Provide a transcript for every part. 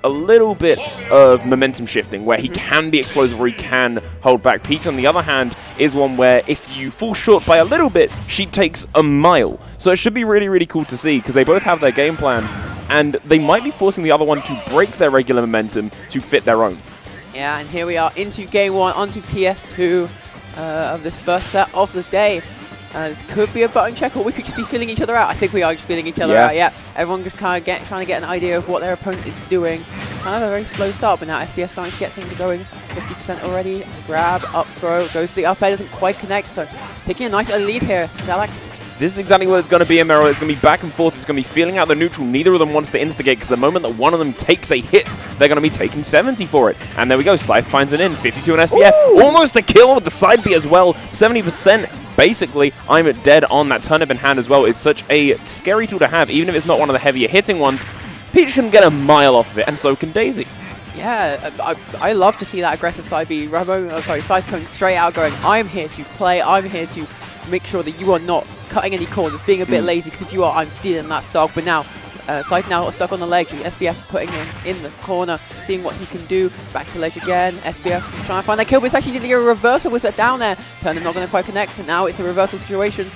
a little bit of momentum shifting where he can be explosive or he can hold back. Peach, on the other hand, is one where if you fall short by a little bit, she takes a mile. So it should be really, really cool to see because they both have their game plans and they might be forcing the other one to break their regular momentum to fit their own. Yeah, and here we are into game one, onto PS2 of this first set of the day. This could be a button check, or we could just be feeling each other out. I think we are just feeling each other out, yeah. Everyone just kind of trying to get an idea of what their opponent is doing. Kind of a very slow start, but now SBF starting to get things going. 50% already. Grab, up throw, goes to the up air, doesn't quite connect, so taking a nice early lead here, Alex. This is exactly what it's going to be, Emerald. It's going to be back and forth. It's going to be feeling out the neutral. Neither of them wants to instigate because the moment that one of them takes a hit, they're going to be taking 70 for it. And there we go. Scythed finds it in. 52 on SBF. Ooh! Almost a kill with the side B as well. 70%. Basically, I'm dead on. That turnip in hand as well is such a scary tool to have, even if it's not one of the heavier hitting ones. Peach can get a mile off of it, and so can Daisy. Yeah, I love to see that aggressive side B. Scythe coming straight out going, I'm here to play, I'm here to make sure that you are not cutting any corners, being a bit lazy, because if you are, I'm stealing that stock. But now, Scythe now stuck on the ledge, SBF putting him in the corner, seeing what he can do. Back to ledge again, SBF trying to find that kill, but it's actually the reversal was down there. Turnip not going to quite connect, and now it's a reversal situation.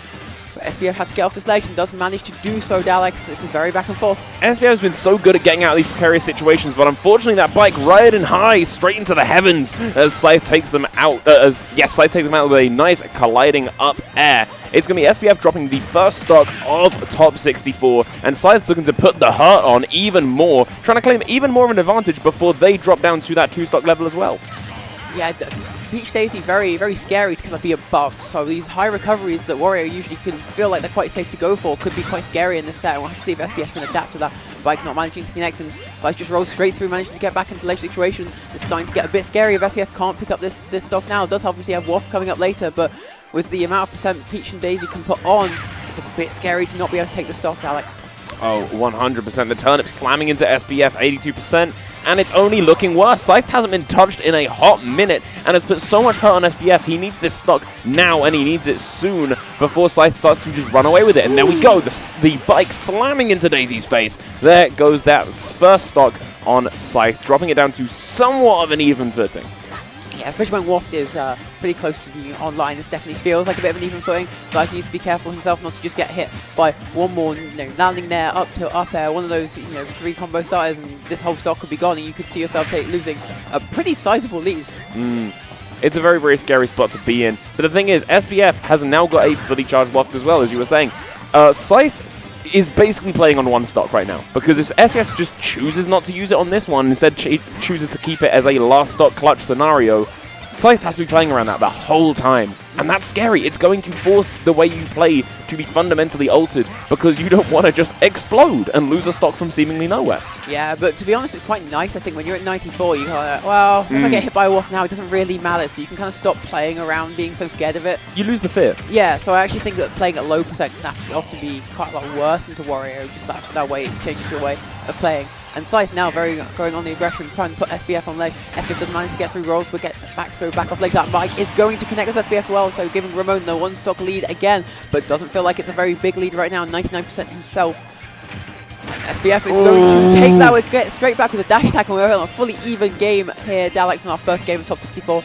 But SBF had to get off this ledge and does manage to do so, Daleks. This is very back and forth. SBF has been so good at getting out of these precarious situations, but unfortunately that bike riding high straight into the heavens as Scythe takes them out. Scythe takes them out with a nice colliding up air. It's going to be SBF dropping the first stock of top 64, and Scythe's looking to put the hurt on even more, trying to claim even more of an advantage before they drop down to that 2-stock level as well. Yeah, Peach Daisy very, very scary to kind of be above. So these high recoveries that Wario usually can feel like they're quite safe to go for could be quite scary in this set. We'll have to see if SBF can adapt to that. Bike not managing to connect, and Scythe just rolls straight through, managing to get back into ledge situation. It's starting to get a bit scary if SBF can't pick up this stock now. It does obviously have Waft coming up later, but with the amount of percent Peach and Daisy can put on, it's a bit scary to not be able to take the stock, Alex. Oh, 100%. The turnip slamming into SBF, 82%, and it's only looking worse. Scythe hasn't been touched in a hot minute and has put so much hurt on SBF. He needs this stock now, and he needs it soon before Scythe starts to just run away with it. And there we go, the bike slamming into Daisy's face. There goes that first stock on Scythe, dropping it down to somewhat of an even footing. Yeah, especially when Waft is pretty close to being online, this definitely feels like a bit of an even footing. Scythe needs to be careful himself not to just get hit by one more, landing there up to up air, one of those, 3 combo starters, and this whole stock could be gone, and you could see yourself losing a pretty sizable lead. It's a very, very scary spot to be in. But the thing is, SBF has now got a fully charged Waft as well, as you were saying. Scythe is basically playing on one stock right now, because if SBF just chooses not to use it on this one, instead chooses to keep it as a last stock clutch scenario, Scythe has to be playing around that the whole time, and that's scary. It's going to force the way you play to be fundamentally altered, because you don't want to just explode and lose a stock from seemingly nowhere. Yeah, but to be honest, it's quite nice. I think when you're at 94, you kind of, well, if I get hit by a Waft now, it doesn't really matter, so you can kind of stop playing around being so scared of it. You lose the fear. Yeah, so I actually think that playing at low percent can often be quite a lot worse into Wario, just that way it changes your way of playing. And Scythe now going on the aggression, trying to put SBF on ledge. SBF doesn't manage to get through rolls, but gets back off ledge. That bike is going to connect with SBF well, so giving Ramon the 1-stock lead again, but doesn't feel like it's a very big lead right now, 99% himself. SBF is going to take that, get straight back with a dash attack, and we're on a fully even game here, Daleks, in our first game of top 64.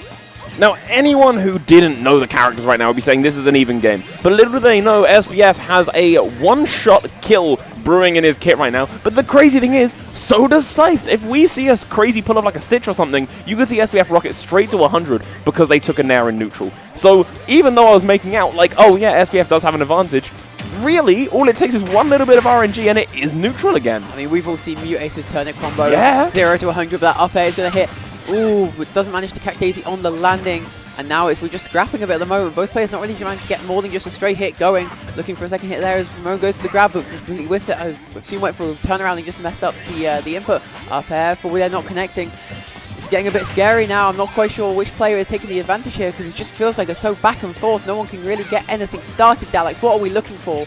Now, anyone who didn't know the characters right now would be saying this is an even game. But little do they know, SBF has a one-shot kill brewing in his kit right now. But the crazy thing is, so does Scythed. If we see a crazy pull-up like a Stitch or something, you could see SBF rocket straight to 100 because they took a nair in neutral. So even though I was making out like, oh yeah, SBF does have an advantage, really, all it takes is one little bit of RNG and it is neutral again. I mean, we've all seen Mute Ace's turnip combos. Yeah. 0 to 100, but that up air is going to hit. Ooh, it doesn't manage to catch Daisy on the landing. And now we're just scrapping a bit at the moment. Both players not really trying to get more than just a straight hit going. Looking for a second hit there as Ramon goes to the grab, but completely whiffs it. We've seen went for a turnaround and just messed up the input up air for where they're not connecting. It's getting a bit scary now. I'm not quite sure which player is taking the advantage here because it just feels like they're so back and forth. No one can really get anything started, Daleks. What are we looking for?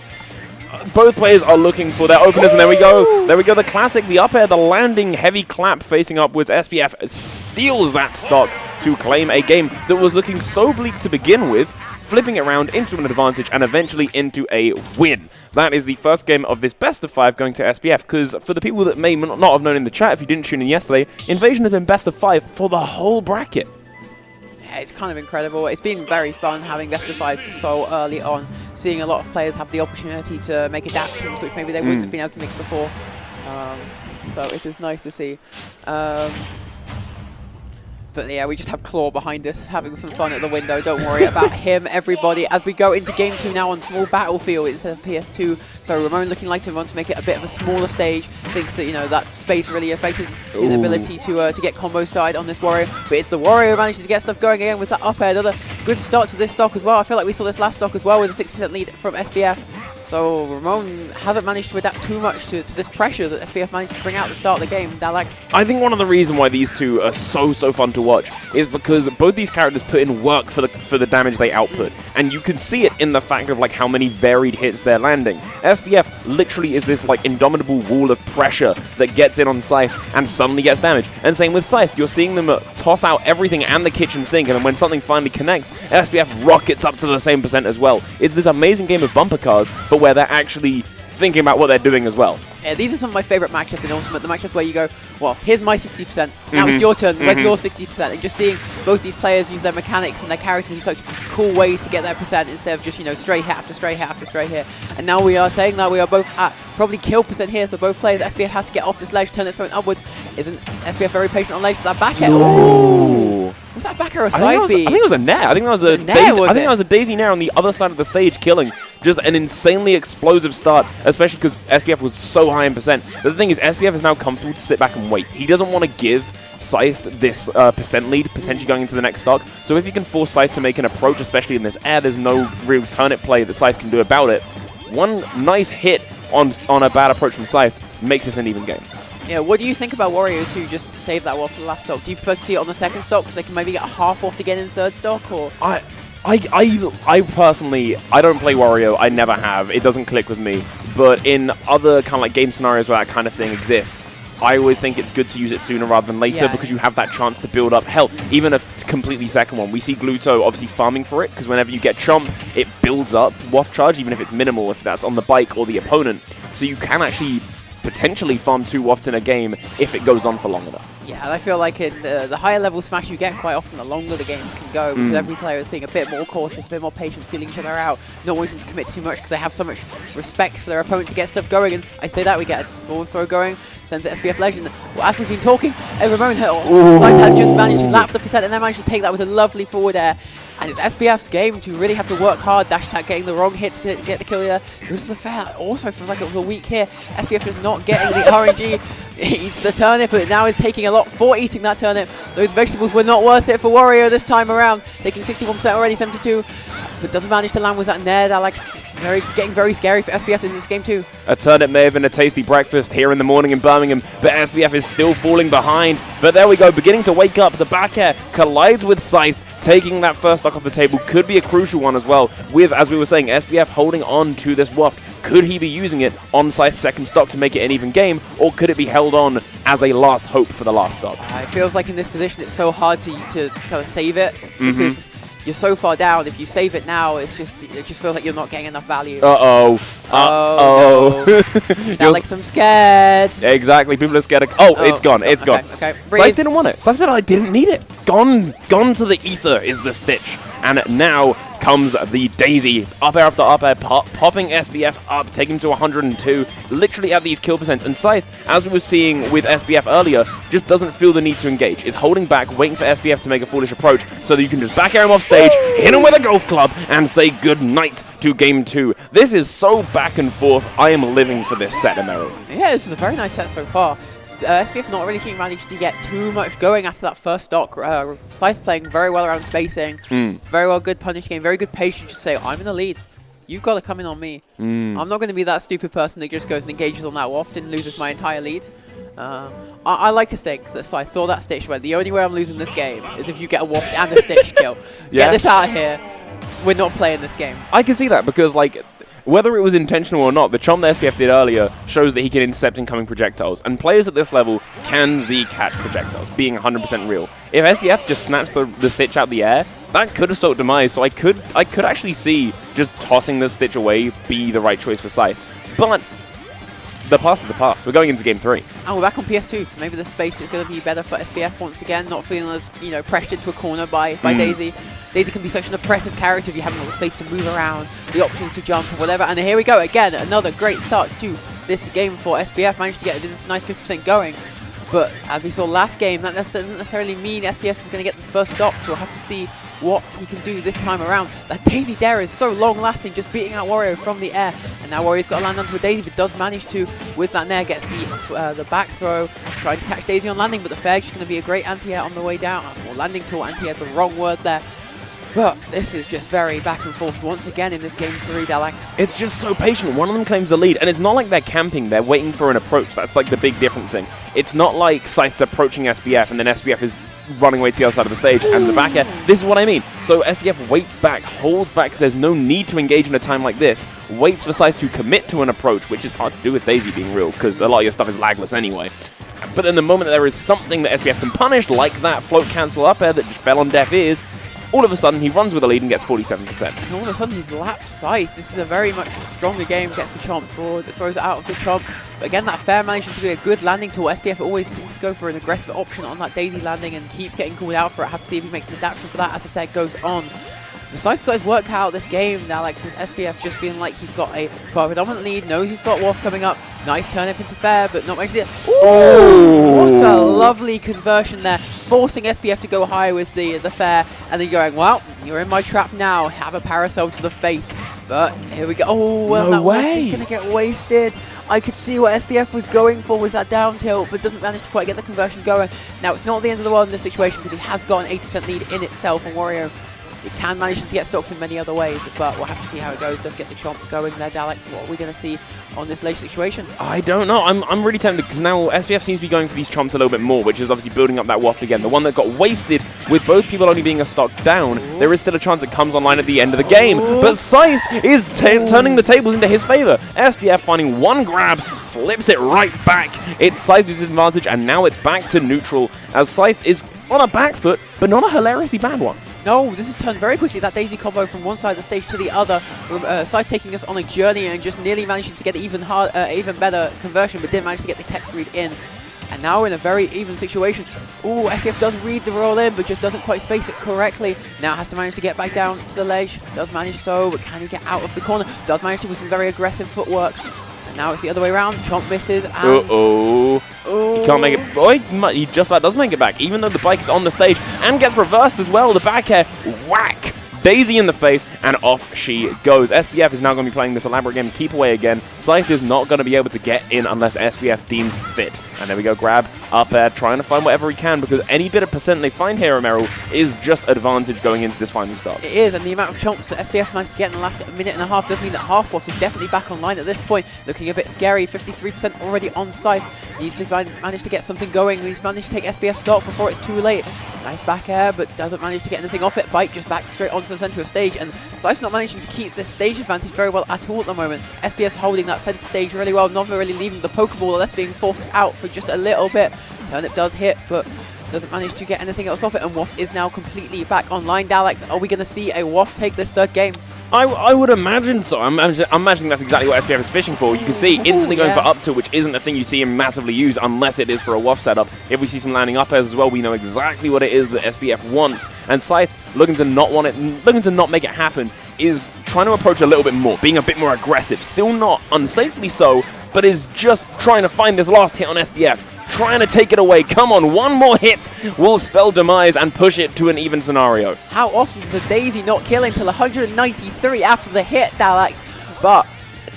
Both players are looking for their openers, and there we go. There we go, the classic, the up air, the landing heavy clap facing upwards. SBF steals that stock to claim a game that was looking so bleak to begin with. flipping it around into an advantage and eventually into a win. That is the first game of this best of 5 going to SBF, because for the people that may not have known in the chat, if you didn't tune in yesterday, Invasion has been best of 5 for the whole bracket. Yeah, it's kind of incredible. It's been very fun having best of 5s so early on, seeing a lot of players have the opportunity to make adaptations which maybe they wouldn't have been able to make before. So it is nice to see. But yeah, we just have Claw behind us, having some fun at the window. Don't worry about him, everybody. As we go into game 2 now on small battlefield, it's a PS2. So Ramon looking like to want to make it a bit of a smaller stage. Thinks that, you know, that space really affected his ability to get combo started on this Wario. But it's the Wario managing to get stuff going again with that up air. Another good start to this stock as well. I feel like we saw this last stock as well with a 6% lead from SBF. So Ramon hasn't managed to adapt too much to this pressure that SBF managed to bring out at the start of the game. Alex? I think one of the reasons why these two are so fun to watch is because both these characters put in work for the damage they output, and you can see it in the fact of like how many varied hits they're landing. SBF literally is this like indomitable wall of pressure that gets in on Scythed and suddenly gets damage. And same with Scythed, you're seeing them toss out everything and the kitchen sink, and then when something finally connects, SBF rockets up to the same percent as well. It's this amazing game of bumper cars, but where they're actually thinking about what they're doing as well. Yeah, these are some of my favorite matchups in Ultimate. The matchups where you go, well, here's my 60%, now it's your turn, where's your 60%? And just seeing both these players use their mechanics and their characters in such cool ways to get their percent instead of just, you know, stray hit after stray hit after stray hit. And now we are saying that we are both at probably kill percent here, so both players. SBF has to get off this ledge, turn it, throw it upwards. Isn't SBF very patient on ledge for that back air? No. Was that back air or side B? I think it was a nair. I think that was a daisy. I think that was a daisy nair on the other side of the stage, killing. Just an insanely explosive start, especially because SBF was so high in percent. But the thing is, SBF is now comfortable to sit back and wait. He doesn't want to give Scythed this percent lead, potentially going into the next stock. So if you can force Scythed to make an approach, especially in this air, there's no real turnip play that Scythed can do about it. One nice hit on a bad approach from Scythed makes this an even game. Yeah, what do you think about Warriors who just saved that wall for the last stock? Do you prefer to see it on the second stock so they can maybe get a half off again in third stock? Or I personally, I don't play Wario. I never have. It doesn't click with me. But in other kind of like game scenarios where that kind of thing exists, I always think it's good to use it sooner rather than later, because you have that chance to build up. Hell, even a completely second one. We see Gluto obviously farming for it, because whenever you get Chomp, it builds up waft charge, even if it's minimal, if that's on the bike or the opponent. So you can actually potentially farm 2 wafts in a game if it goes on for long enough. Yeah, and I feel like in the higher level Smash you get, quite often the longer the games can go, because every player is being a bit more cautious, a bit more patient, feeling each other out, not wanting to commit too much because they have so much respect for their opponent to get stuff going. And I say that, we get a forward throw going, sends it SBF Legend. Well, as we've been talking, Ramon Scythed has just managed to lap the percent and then managed to take that with a lovely forward air. And it's SBF's game to really have to work hard, dash attack, getting the wrong hit to get the kill there. This is a fair, also feels like it was a week here. SBF is not getting the RNG. He eats the turnip, but now is taking a lot for eating that turnip. Those vegetables were not worth it for Wario this time around. Taking 61% already, 72. But doesn't manage to land with that nair. Alex, getting very scary for SBF in this game too. A turnip may have been a tasty breakfast here in the morning in Birmingham, but SBF is still falling behind. But there we go, beginning to wake up. The back air collides with Scythed. Taking that first stock off the table could be a crucial one as well, with, as we were saying, SBF holding on to this waft. Could he be using it on Scythe's second stock to make it an even game, or could it be held on as a last hope for the last stock? It feels like in this position it's so hard to kind of save it, because you're so far down. If you save it now, it just feels like you're not getting enough value. No. Alex, I'm scared. Exactly, people are scared of... it's gone. It's gone. Okay. Scythed didn't want it. Scythed said I didn't need it. Gone to the ether is the Stitch. And now comes the Daisy. Up air after up air, popping SBF up, taking him to 102, literally at these kill percents. And Scythed, as we were seeing with SBF earlier, just doesn't feel the need to engage. Is holding back, waiting for SBF to make a foolish approach so that you can just back air him off stage, hit him with a golf club, and say good night to game 2. This is so back and forth. I am living for this set, Emery. Yeah, this is a very nice set so far. SBF not really managed to get too much going after that first stock. Scythed playing very well around spacing, very well, good punish game, very good patience to say, I'm in the lead. You've got to come in on me. I'm not going to be that stupid person that just goes and engages on that waft and loses my entire lead. I like to think that Scythed saw that Stitch where the only way I'm losing this game is if you get a waft and a Stitch kill. Get this out of here. We're not playing this game. I can see that because, like, whether it was intentional or not, the chomp that SBF did earlier shows that he can intercept incoming projectiles. And players at this level can Z-catch projectiles, being 100% real. If SBF just snaps the Stitch out the air, that could have spelled demise, so I could actually see just tossing the Stitch away be the right choice for Scythe. But the past is the past. We're going into game 3. And we're back on PS2, so maybe the space is going to be better for SBF once again, not feeling as, pressured into a corner by Daisy. Daisy can be such an oppressive character if you haven't got the space to move around, the options to jump or whatever. And here we go again, another great start to this game for SBF. Managed to get a nice 50% going. But as we saw last game, that doesn't necessarily mean SBS is going to get this first stop, so we'll have to see what he can do this time around. That Daisy Dare is so long-lasting, just beating out Wario from the air. And now Wario's got to land onto a Daisy, but does manage to, with that Nair, gets the back throw, trying to catch Daisy on landing, but the fair is going to be a great anti-air on the way down. Or landing tool anti-air is the wrong word there. But this is just very back and forth once again in this game 3, Dalex. It's just so patient. One of them claims the lead, and it's not like they're camping. They're waiting for an approach. That's like the big different thing. It's not like Scythe's approaching SBF, and then SBF is running away to the other side of the stage, and the back air. This is what I mean. So SBF waits back, holds back, there's no need to engage in a time like this, waits for Scythe to commit to an approach, which is hard to do with Daisy being real, because a lot of your stuff is lagless anyway. But then the moment that there is something that SBF can punish, like that float cancel up air that just fell on deaf ears, all of a sudden he runs with a lead and gets 47%. And all of a sudden he's lapped Scythe. This is a very much stronger game. Gets the chomp forward, throws it out of the chomp. But again, that fair managing to be a good landing tool. SBF always seems to go for an aggressive option on that Daisy landing and keeps getting called out for it. Have to see if he makes an adaptation for that as the set goes on. The Scythe's got his work cut out this game now, like with SBF just feeling like he's got a predominant lead, knows he's got Waff coming up. Nice turn up into fair, but not much. Ooh, what a lovely conversion there, forcing SBF to go high with the fair, and then going, well, you're in my trap now. Have a parasol to the face. But here we go. Oh, well, no that way. is going to get wasted. I could see what SBF was going for was that down tilt, but doesn't manage to quite get the conversion going. Now, it's not the end of the world in this situation because he has got an 80% lead in itself on Wario. It can manage to get stocks in many other ways, but we'll have to see how it goes. Does get the chomp going there, Dalex. What are we going to see on this late situation? I don't know. I'm really tempted because now SBF seems to be going for these chomps a little bit more, which is obviously building up that waft again. The one that got wasted with both people only being a stock down. Ooh. There is still a chance it comes online at the end of the game. Ooh. But Scythe is turning the tables into his favor. SBF finding one grab, flips it right back. It's Scythe's advantage, and now it's back to neutral as Scythe is on a back foot, but not a hilariously bad one. No, this has turned very quickly, that Daisy combo from one side of the stage to the other. Scythe taking us on a journey and just nearly managing to get even better conversion, but didn't manage to get the catch read in. And now we're in a very even situation. Ooh, SBF does read the roll in, but just doesn't quite space it correctly. Now has to manage to get back down to the ledge. Does manage so, but can he get out of the corner? Does manage to with some very aggressive footwork. And now it's the other way around. Chomp misses. And uh-oh. He can't make it. Oh, he just about does make it back, even though the bike is on the stage and gets reversed as well. The back air, whack! Daisy in the face, and off she goes. SBF is now going to be playing this elaborate game, keep away again. Scythe is not going to be able to get in unless SBF deems fit. And there we go, grab, up air, trying to find whatever he can, because any bit of percent they find here, Meryl, is just advantage going into this final start. It is, and the amount of chomps that SBF managed to get in the last minute and a half does mean that Half Waft is definitely back online at this point. Looking a bit scary, 53% already on Scythe. Needs to manage to get something going. He's managed to take SBF stock before it's too late. Nice back air, but doesn't manage to get anything off it. Bike just back straight onto the center of stage, and Scythe's not managing to keep this stage advantage very well at all at the moment. SBF's holding that center stage really well, not really leaving the Pokeball unless being forced out for just a little bit. Turnip does hit, but doesn't manage to get anything else off it, and Waff is now completely back online. Dalex, are we going to see a Waff take this third game? I would imagine so. I'm imagining that's exactly what SBF is fishing for. You can see instantly going for up tilt, which isn't a thing you see him massively use unless it is for a Waff setup. If we see some landing up airs as well, we know exactly what it is that SBF wants. And Scythe, looking to not make it happen, is trying to approach a little bit more, being a bit more aggressive. Still not unsafely so, but is just trying to find this last hit on SBF. Trying to take it away. Come on, one more hit will spell demise and push it to an even scenario. How often does a Daisy not kill until 193 after the hit, Dalex? But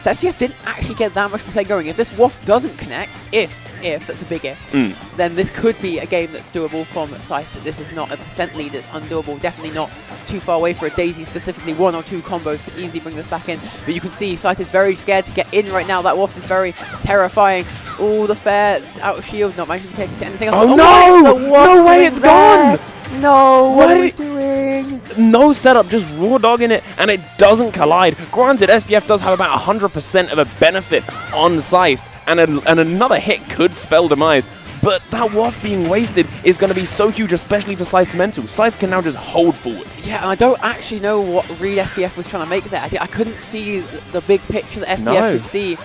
SBF didn't actually get that much percent going. If this Waff doesn't connect, if that's a big if, then this could be a game that's doable from Scythe. This is not a percent lead that's undoable. Definitely not too far away for a Daisy. Specifically, one or two combos could easily bring this back in. But you can see Scythe is very scared to get in right now. That Waff is very terrifying. Oh, the fair out of shield, not managing to take anything else. Oh no! No way, it's gone! No, what are we doing? No setup, just raw dogging it, and it doesn't collide. Granted, SBF does have about 100% of a benefit on Scythe, and another hit could spell demise, but that waft being wasted is going to be so huge, especially for Scythe's mental. Scythe can now just hold forward. Yeah, and I don't actually know what read SBF was trying to make there. I couldn't see the big picture that SBF could see,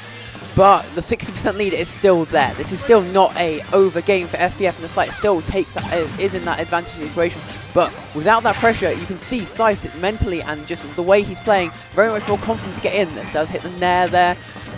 but the 60% lead is still there. This is still not a over game for SBF, and the Scythe still takes that, is in that advantage situation. But without that pressure, you can see Scythe mentally and just the way he's playing, very much more confident to get in. It does hit the nair there.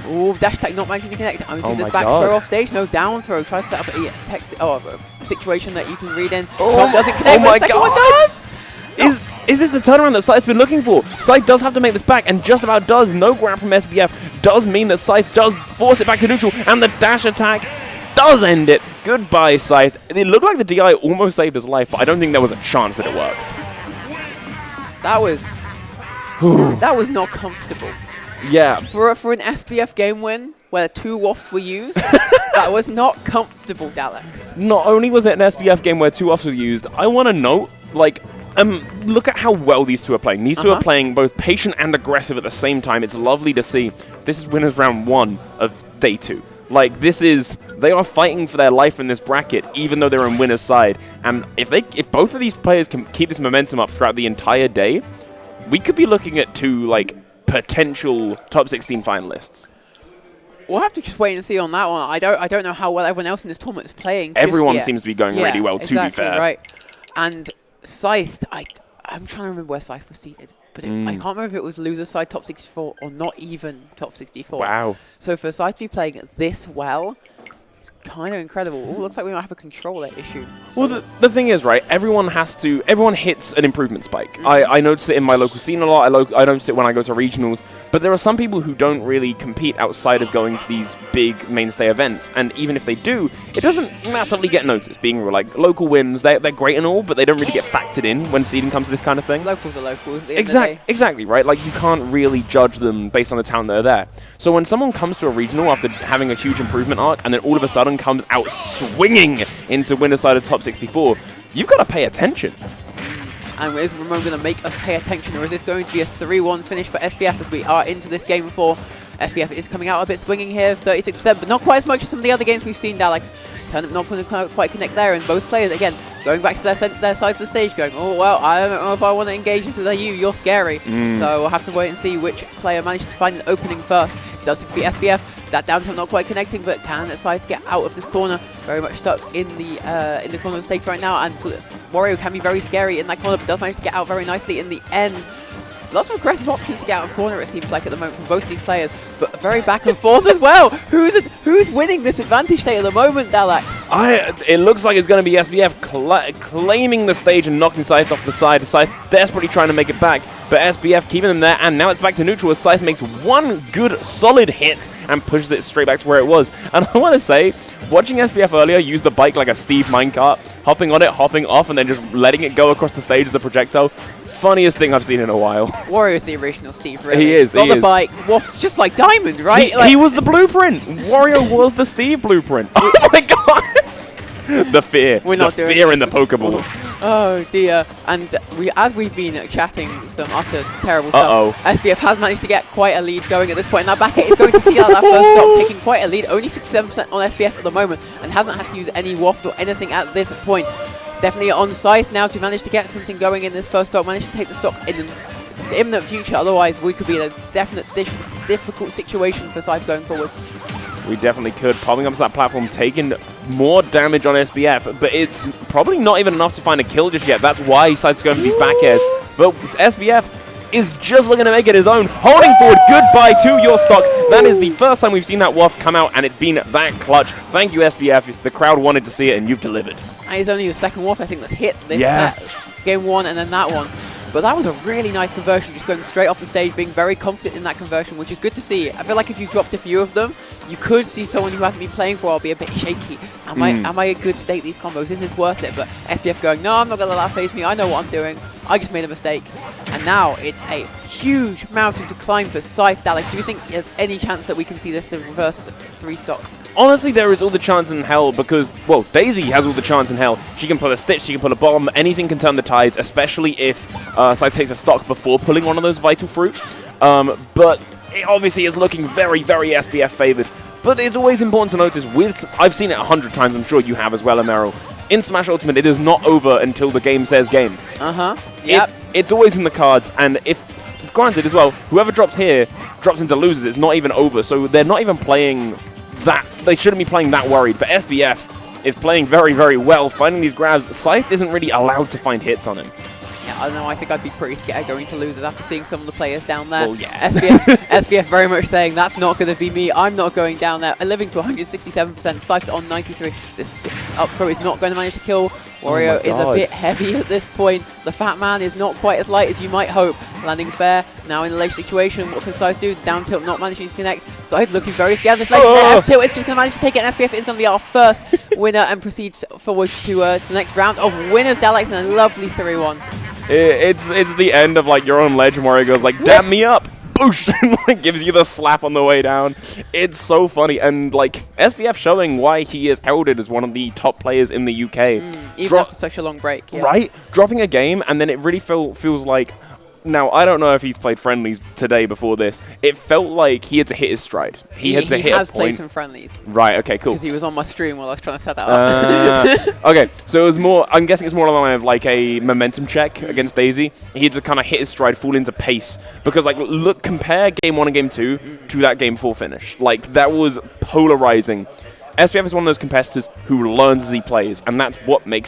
Ooh, dash attack not managing to connect. I'm seeing this back throw off stage, no down throw. Tries to set up a situation that you can read in. Top doesn't connect, but the second one does! Is this the turnaround that Scythe's been looking for? Scythe does have to make this back, and just about does. No grab from SBF does mean that Scythe does force it back to neutral, and the dash attack does end it. Goodbye, Scythe. It looked like the DI almost saved his life, but I don't think there was a chance that it worked. That was not comfortable. Yeah. For an SBF game win, where 2 wafts were used, that was not comfortable, Dalex. Not only was it an SBF game where 2 wafts were used, I want to note, like, look at how well these two are playing. These two are playing both patient and aggressive at the same time. It's lovely to see. This is winners round 1 of day 2. Like, they are fighting for their life in this bracket, even though they're in winner's side. And if both of these players can keep this momentum up throughout the entire day, we could be looking at 2, like, potential top 16 finalists. We'll have to just wait and see on that one. I don't know how well everyone else in this tournament is playing. Everyone seems to be going really well, to be fair. Right. And Scythe, I'm trying to remember where Scythe was seated, but I can't remember if it was loser side top 64 or not even top 64. Wow. So for Scythe to be playing this well, it's kind of incredible. Ooh, looks like we might have a controller issue. So well, the thing is, right, everyone hits an improvement spike. I notice it in my local scene a lot. I notice it when I go to regionals. But there are some people who don't really compete outside of going to these big mainstay events. And even if they do, it doesn't massively get noticed. Being like local wins, they're great and all, but they don't really get factored in when seeding comes to this kind of thing. Locals are locals at the end of the day. Exactly, right? Like, you can't really judge them based on the talent that are there. So when someone comes to a regional after having a huge improvement arc, and then all of a sudden comes out swinging into winner's side of top 64, you've got to pay attention. And is Ramon going to make us pay attention, or is this going to be a 3-1 finish for SBF as we are into this game 4? SBF is coming out a bit swinging here, 36%, but not quite as much as some of the other games we've seen, Alex. Turnip not going to quite connect there, and both players, again, going back to their sides of the stage, going, oh, well, I don't know if I want to engage into the you're scary. So we'll have to wait and see which player managed to find an opening first. It does seem to be SBF. That down tilt not quite connecting, but can Scythe get out of this corner? Very much stuck in the corner of the stage right now, and Wario can be very scary in that corner, but does manage to get out very nicely in the end. Lots of aggressive options to get out of corner, it seems like, at the moment from both these players, but very back and forth as well. Who's winning this advantage state at the moment, Dalax? It looks like it's going to be SBF claiming the stage and knocking Scythe off the side. Scythe desperately trying to make it back, but SBF keeping them there, and now it's back to neutral as Scythe makes one good, solid hit and pushes it straight back to where it was. And I want to say, watching SBF earlier use the bike like a Steve minecart, hopping on it, hopping off, and then just letting it go across the stage as a projectile, funniest thing I've seen in a while. Wario's the original Steve, really. He is, Got the bike, wafts just like Diamond, right? He was the blueprint. Wario was the Steve blueprint. Oh my god! The fear. We're not doing fear in the Pokeball. Oh dear. And as we've been chatting some utter terrible stuff, SBF has managed to get quite a lead going at this point. And that back hit is going to see out that first stop, taking quite a lead. Only 67% on SBF at the moment, and hasn't had to use any waft or anything at this point. It's definitely on Scythe now to manage to get something going in this first stock, manage to take the stock in the imminent future. Otherwise, we could be in a definite difficult situation for Scythe going forwards. We definitely could. Popping up to that platform, taking more damage on SBF, but it's probably not even enough to find a kill just yet. That's why Scythe's going for these back airs. But SBF is just looking to make it his own, holding forward. Goodbye to your stock. That is the first time we've seen that waft come out, and it's been that clutch. Thank you, SBF. The crowd wanted to see it, and you've delivered. And it's only the second waft, I think, that's hit this set. Game 1 and then that one. But that was a really nice conversion, just going straight off the stage, being very confident in that conversion, which is good to see. I feel like if you dropped a few of them, you could see someone who hasn't been playing for a while be a bit shaky. Am I good to take these combos? Is this worth it? But SBF going, no, I'm not going to let that phase me. I know what I'm doing. I just made a mistake. And now it's a huge mountain to climb for Scythe. Alex, do you think there's any chance that we can see this in reverse 3 stock? Honestly, there is all the chance in hell because, well, Daisy has all the chance in hell. She can pull a Stitch, she can pull a bomb, anything can turn the tides, especially if Scythe takes a stock before pulling one of those Vital Fruit. But it obviously is looking very, very SBF favored. But it's always important to notice I've seen it 100 times, I'm sure you have as well, Emerald. In Smash Ultimate, it is not over until the game says game. Yep. It's always in the cards, and if, granted as well, whoever drops here drops into losers, it's not even over, so they're not even playing that, they shouldn't be playing that worried, but SBF is playing very, very well, finding these grabs. Scythed isn't really allowed to find hits on him. I don't know, I think I'd be pretty scared going to losers after seeing some of the players down there. Well, yeah. SBF very much saying, that's not going to be me, I'm not going down there. Living to 167%, Scythed on 93. This up throw is not going to manage to kill. Wario is a bit heavy at this point. The fat man is not quite as light as you might hope. Landing fair, now in a late situation. What can Scythed do? Down tilt, not managing to connect. Scythed looking very scared. This late F tilt is just going to manage to take it. And SBF is going to be our first winner and proceeds forward to the next round of winners. Dalex and a lovely 3-1. It's the end of like your own legend where he goes like, damn me up, boosh, and like gives you the slap on the way down. It's so funny, and like SBF showing why he is heralded as one of the top players in the UK. Even after such a long break. Yeah. Right? Dropping a game, and then it really feels like, now, I don't know if he's played friendlies today before this. It felt like he had to hit his stride. He had to hit a point. He has played some friendlies. Right, okay, cool. Because he was on my stream while I was trying to set that up. Okay, so it was more, I'm guessing it's more along the line of like a momentum check against Daisy. He had to kind of hit his stride, fall into pace. Because like, look, compare game 1 and game 2 to that game 4 finish. Like, that was polarizing. SBF is one of those competitors who learns as he plays, and that's what makes him